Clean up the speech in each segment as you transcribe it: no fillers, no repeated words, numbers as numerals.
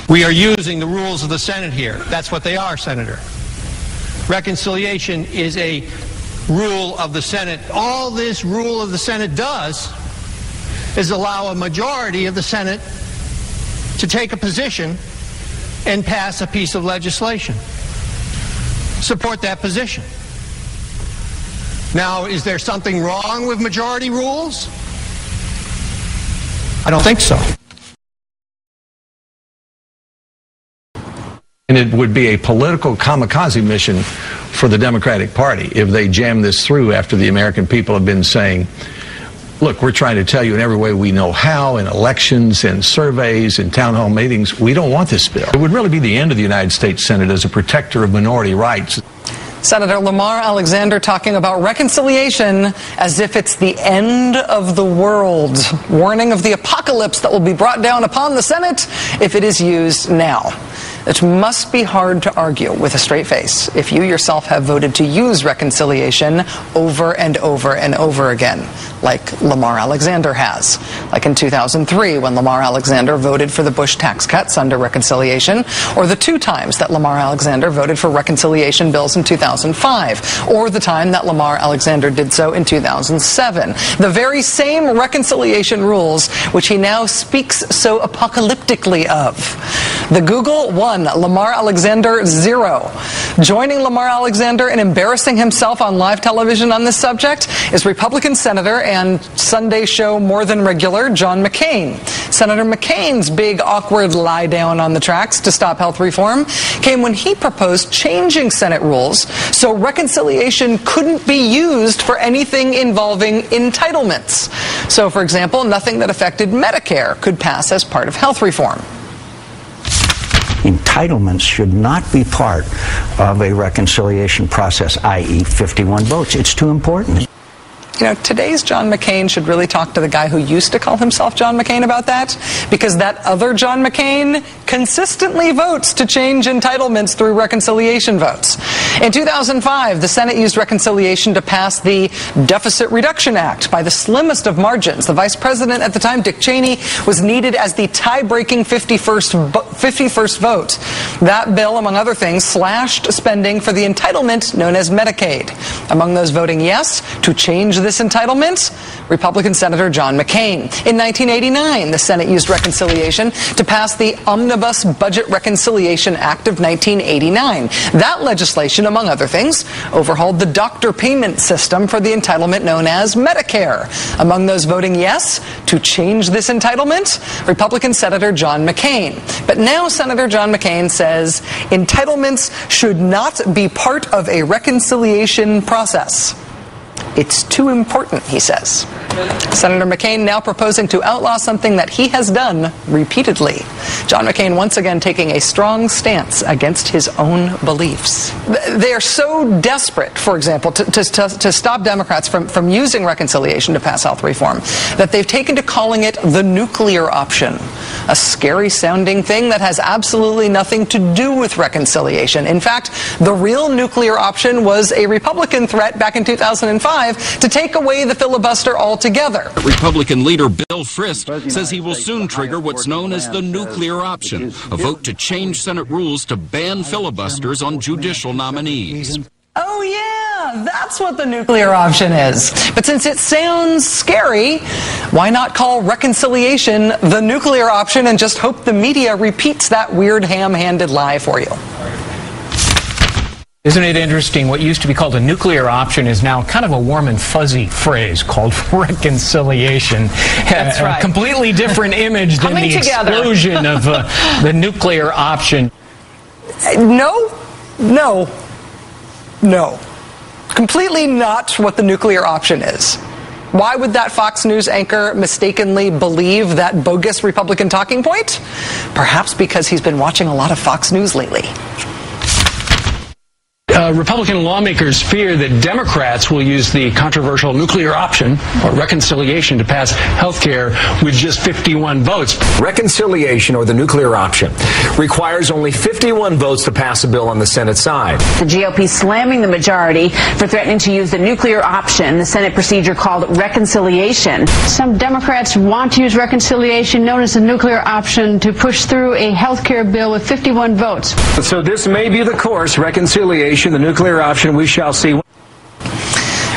We are using the rules of the Senate here. That's what they are, Senator. Reconciliation is a rule of the Senate. All this rule of the Senate does is allow a majority of the Senate to take a position and pass a piece of legislation. Support that position. Now, is there something wrong with majority rules? I don't think so. And it would be a political kamikaze mission for the Democratic Party if they jam this through after the American people have been saying, look, we're trying to tell you in every way we know how, in elections, in surveys, in town hall meetings, we don't want this bill. It would really be the end of the United States Senate as a protector of minority rights. Senator Lamar Alexander talking about reconciliation as if it's the end of the world, warning of the apocalypse that will be brought down upon the Senate if it is used now. It must be hard to argue with a straight face if you yourself have voted to use reconciliation over and over and over again, like Lamar Alexander has. Like in 2003, when Lamar Alexander voted for the Bush tax cuts under reconciliation, or the 2 times that Lamar Alexander voted for reconciliation bills in 2005, or the time that Lamar Alexander did so in 2007. The very same reconciliation rules which he now speaks so apocalyptically of. The Google 1, Lamar Alexander 0. Joining Lamar Alexander in embarrassing himself on live television on this subject is Republican Senator and Sunday show more than regular John McCain. Senator McCain's big awkward lie down on the tracks to stop health reform came when he proposed changing Senate rules so reconciliation couldn't be used for anything involving entitlements. So, for example, nothing that affected Medicare could pass as part of health reform. Entitlements should not be part of a reconciliation process, i.e. 51 votes. It's too important. You know, today's John McCain should really talk to the guy who used to call himself John McCain about that, because that other John McCain consistently votes to change entitlements through reconciliation votes. In 2005, the Senate used reconciliation to pass the Deficit Reduction Act by the slimmest of margins. The vice president at the time, Dick Cheney, was needed as the tie-breaking 51st vote. That bill, among other things, slashed spending for the entitlement known as Medicaid. Among those voting yes to change this entitlement, Republican Senator John McCain. In 1989, the Senate used reconciliation to pass the Omnibus Budget Reconciliation Act of 1989. That legislation, among other things, overhauled the doctor payment system for the entitlement known as Medicare. Among those voting yes to change this entitlement, Republican Senator John McCain. But now Senator John McCain says entitlements should not be part of a reconciliation process. It's too important, he says. Senator McCain now proposing to outlaw something that he has done repeatedly. John McCain once again taking a strong stance against his own beliefs. They are so desperate, for example, to stop Democrats from using reconciliation to pass health reform, that they've taken to calling it the nuclear option, a scary-sounding thing that has absolutely nothing to do with reconciliation. In fact, the real nuclear option was a Republican threat back in 2005 to take away the filibuster altogether. Republican leader Bill Frist says he will soon trigger what's known as the nuclear option, a vote to change Senate rules to ban filibusters on judicial nominees. Oh yeah, that's what the nuclear option is. But since it sounds scary, why not call reconciliation the nuclear option and just hope the media repeats that weird ham-handed lie for you? Isn't it interesting? What used to be called a nuclear option is now kind of a warm and fuzzy phrase called reconciliation. That's right. A completely different image than the explosion of the nuclear option. No. Completely not what the nuclear option is. Why would that Fox News anchor mistakenly believe that bogus Republican talking point? Perhaps because he's been watching a lot of Fox News lately. Republican lawmakers fear that Democrats will use the controversial nuclear option or reconciliation to pass health care with just 51 votes. Reconciliation, or the nuclear option, requires only 51 votes to pass a bill on the Senate side. The GOP slamming the majority for threatening to use the nuclear option, the Senate procedure called reconciliation. Some Democrats want to use reconciliation, known as the nuclear option, to push through a health care bill with 51 votes. So this may be the course, reconciliation, the nuclear option, we shall see.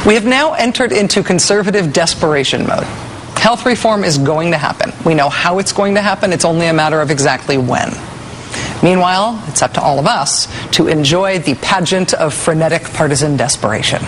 We have now entered into conservative desperation mode. Health reform is going to happen. We know how it's going to happen. It's only a matter of exactly when. Meanwhile, it's up to all of us to enjoy the pageant of frenetic partisan desperation.